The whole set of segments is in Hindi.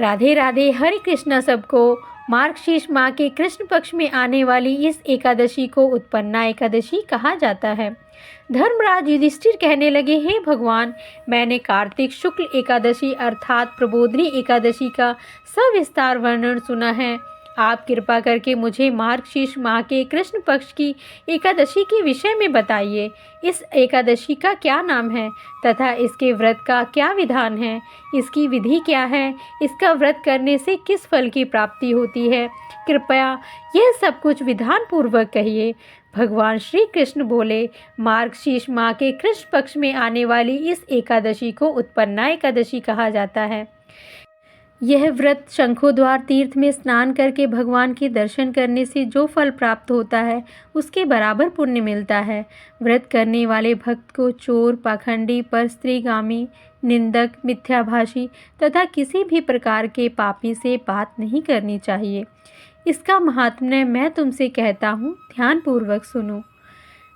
राधे राधे। हरे कृष्णा सबको। मार्गशीर्ष माह के कृष्ण पक्ष में आने वाली इस एकादशी को उत्पन्ना एकादशी कहा जाता है। धर्मराज युधिष्ठिर कहने लगे, हे भगवान, मैंने कार्तिक शुक्ल एकादशी अर्थात प्रबोधिनी एकादशी का सविस्तार वर्णन सुना है। आप कृपा करके मुझे मार्गशीर्ष माह के कृष्ण पक्ष की एकादशी के विषय में बताइए। इस एकादशी का क्या नाम है तथा इसके व्रत का क्या विधान है? इसकी विधि क्या है? इसका व्रत करने से किस फल की प्राप्ति होती है? कृपया यह सब कुछ विधान पूर्वक कहिए। भगवान श्री कृष्ण बोले, मार्गशीर्ष माह के कृष्ण पक्ष में आने वाली इस एकादशी को उत्पन्ना एकादशी कहा जाता है। यह व्रत शंखोद्वार तीर्थ में स्नान करके भगवान के दर्शन करने से जो फल प्राप्त होता है उसके बराबर पुण्य मिलता है। व्रत करने वाले भक्त को चोर, पाखंडी, परस्त्रीगामी, निंदक, मिथ्याभाषी तथा किसी भी प्रकार के पापी से बात नहीं करनी चाहिए। इसका महात्म्य मैं तुमसे कहता हूँ, ध्यानपूर्वक सुनो।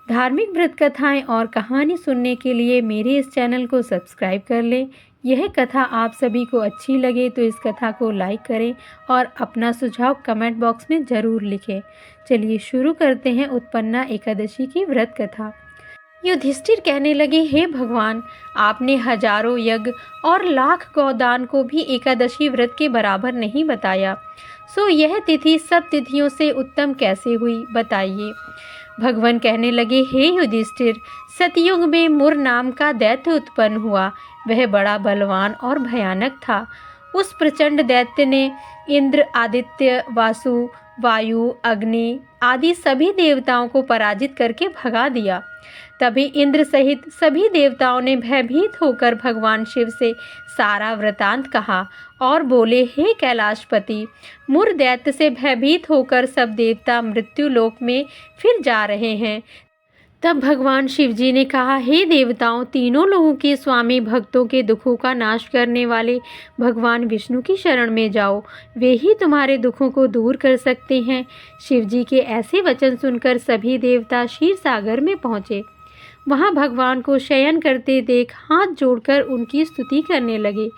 धार्मिक व्रत कथाएं और कहानी सुनने के लिए मेरे इस चैनल को सब्सक्राइब कर लें। यह कथा आप सभी को अच्छी लगे तो इस कथा को लाइक करें और अपना सुझाव कमेंट बॉक्स में ज़रूर लिखें। चलिए शुरू करते हैं उत्पन्ना एकादशी की व्रत कथा। युधिष्ठिर कहने लगे, हे भगवान, आपने हजारों यज्ञ और लाख गौदान को भी एकादशी व्रत के बराबर नहीं बताया, सो यह तिथि सब तिथियों से उत्तम कैसे हुई, बताइए। भगवान कहने लगे, हे युधिष्ठिर, सतयुग में मुर नाम का दैत्य उत्पन्न हुआ। वह बड़ा बलवान और भयानक था। उस प्रचंड दैत्य ने इंद्र, आदित्य, वासु, वायु, अग्नि आदि सभी देवताओं को पराजित करके भगा दिया। तभी इंद्र सहित सभी देवताओं ने भयभीत होकर भगवान शिव से सारा वृतांत कहा और बोले, हे कैलाशपति, मुर दैत्य से भयभीत होकर सब देवता मृत्यु लोक में फिर जा रहे हैं। तब भगवान शिव जी ने कहा, हे देवताओं, तीनों लोगों के स्वामी, भक्तों के दुखों का नाश करने वाले भगवान विष्णु की शरण में जाओ, वे ही तुम्हारे दुखों को दूर कर सकते हैं। शिव जी के ऐसे वचन सुनकर सभी देवता क्षीर सागर में पहुँचे। वहाँ भगवान को शयन करते देख हाथ जोड़कर उनकी स्तुति करने लगे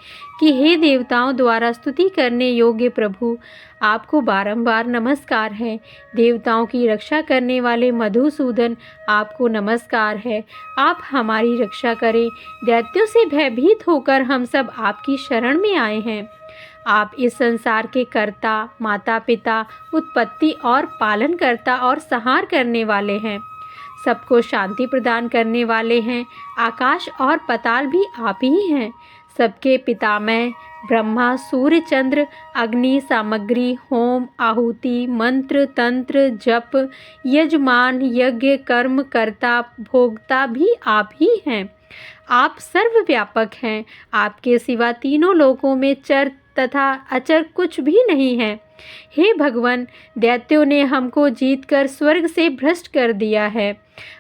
कि हे देवताओं द्वारा स्तुति करने योग्य प्रभु, आपको बारंबार नमस्कार है। देवताओं की रक्षा करने वाले मधुसूदन, आपको नमस्कार है। आप हमारी रक्षा करें। दैत्यों से भयभीत होकर हम सब आपकी शरण में आए हैं। आप इस संसार के कर्ता, माता पिता, उत्पत्ति और पालनकर्ता और संहार करने वाले हैं। सबको शांति प्रदान करने वाले हैं। आकाश और पताल भी आप ही हैं। सबके पितामह ब्रह्मा, सूर्य, चंद्र, अग्नि, सामग्री, होम, आहुति, मंत्र, तंत्र, जप, यजमान, यज्ञ, कर्म, कर्ता, भोक्ता भी आप ही हैं। आप सर्वव्यापक हैं। आपके सिवा तीनों लोकों में चर तथा अचर कुछ भी नहीं है। हे भगवान, दैत्यों ने हमको जीतकर स्वर्ग से भ्रष्ट कर दिया है।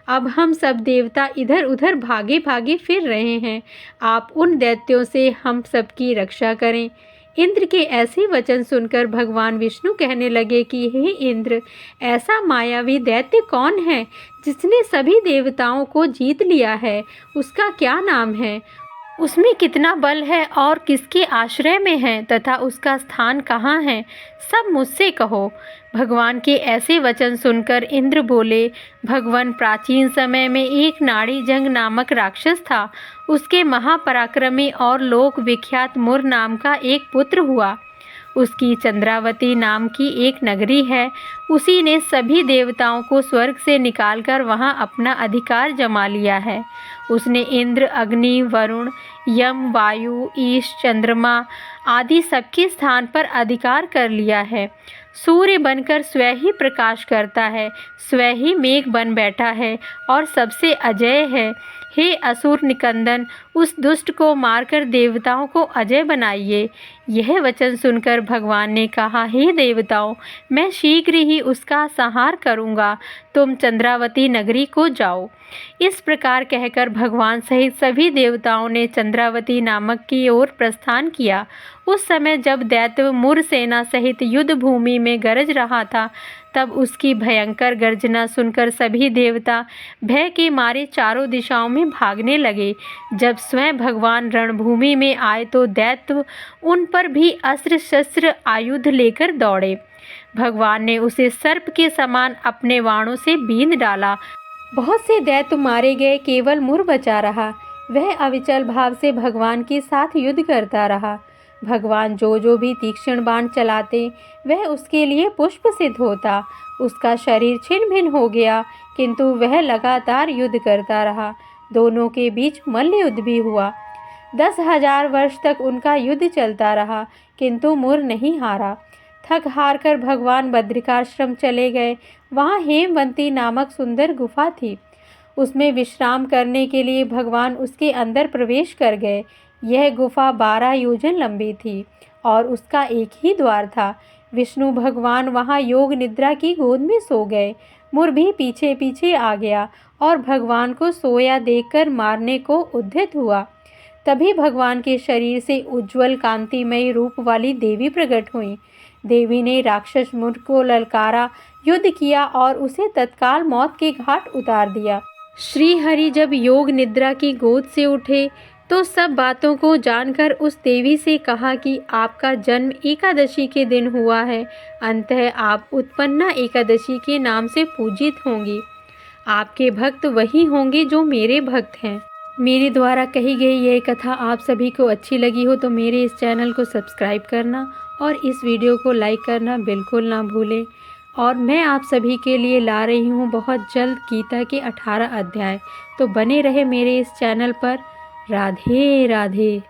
अब हम सब देवता इधर उधर भागे भागे फिर रहे हैं। आप उन दैत्यों से हम सबकी रक्षा करें। इंद्र के ऐसे वचन सुनकर भगवान विष्णु कहने लगे कि हे इंद्र, ऐसा मायावी दैत्य कौन है जिसने सभी देवताओं को जीत लिया है? उसका क्या नाम है? उसमें कितना बल है और किसके आश्रय में है तथा उसका स्थान कहाँ है? सब मुझसे कहो। भगवान के ऐसे वचन सुनकर इंद्र बोले, भगवान, प्राचीन समय में एक नाड़ी जंग नामक राक्षस था। उसके महापराक्रमी और लोक विख्यात मुर नाम का एक पुत्र हुआ। उसकी चंद्रावती नाम की एक नगरी है। उसी ने सभी देवताओं को स्वर्ग से निकालकर वहां अपना अधिकार जमा लिया है। उसने इंद्र, अग्नि, वरुण, यम, वायु, ईश, चंद्रमा आदि सबके स्थान पर अधिकार कर लिया है। सूर्य बनकर स्वयं ही प्रकाश करता है, स्वयं ही मेघ बन बैठा है और सबसे अजेय है। हे असुर निकंदन, उस दुष्ट को मारकर देवताओं को अजय बनाइए। यह वचन सुनकर भगवान ने कहा, हे देवताओं, मैं शीघ्र ही उसका संहार करूँगा। तुम चंद्रावती नगरी को जाओ। इस प्रकार कहकर भगवान सहित सभी देवताओं ने चंद्रावती नामक की ओर प्रस्थान किया। उस समय जब दैत्य मुर सेना सहित युद्ध भूमि में गरज रहा था, तब उसकी भयंकर गर्जना सुनकर सभी देवता भय के मारे चारों दिशाओं में भागने लगे। जब स्वयं भगवान रणभूमि में आए तो दैत्य उन पर भी अस्त्र शस्त्र आयुध लेकर दौड़े। भगवान ने उसे सर्प के समान अपने बाणों से बींध डाला। बहुत से दैत्य मारे गए, केवल मुर बचा रहा। वह अविचल भाव से भगवान के साथ युद्ध करता रहा। भगवान जो भी तीक्ष्ण बाण चलाते वह उसके लिए पुष्प सिद्ध होता। उसका शरीर छिन्न भिन्न हो गया, किंतु वह लगातार युद्ध करता रहा। दोनों के बीच मल्ल युद्ध भी हुआ। 10,000 वर्ष तक उनका युद्ध चलता रहा, किंतु मुर नहीं हारा। थक हार कर भगवान बद्रिकाश्रम चले गए। वहाँ हेमवंती नामक सुंदर गुफा थी। उसमें विश्राम करने के लिए भगवान उसके अंदर प्रवेश कर गए। यह गुफा 12 योजन लंबी थी और उसका एक ही द्वार था। विष्णु भगवान वहाँ योग निद्रा की गोद में सो गए। मुर भी पीछे पीछे आ गया और भगवान को सोया देखकर मारने को उद्यत हुआ। तभी भगवान के शरीर से उज्ज्वल कांतिमयी रूप वाली देवी प्रकट हुई। देवी ने राक्षस मुर को ललकारा, युद्ध किया और उसे तत्काल मौत के घाट उतार दिया। श्री हरि जब योग निद्रा की गोद से उठे तो सब बातों को जानकर उस देवी से कहा कि आपका जन्म एकादशी के दिन हुआ है। अंततः आप उत्पन्ना एकादशी के नाम से पूजित होंगी। आपके भक्त वही होंगे जो मेरे भक्त हैं। मेरे द्वारा कही गई यह कथा आप सभी को अच्छी लगी हो तो मेरे इस चैनल को सब्सक्राइब करना और इस वीडियो को लाइक करना बिल्कुल ना भूलें। और मैं आप सभी के लिए ला रही हूँ बहुत जल्द गीता के 18 अध्याय, तो बने रहे मेरे इस चैनल पर। राधे राधे।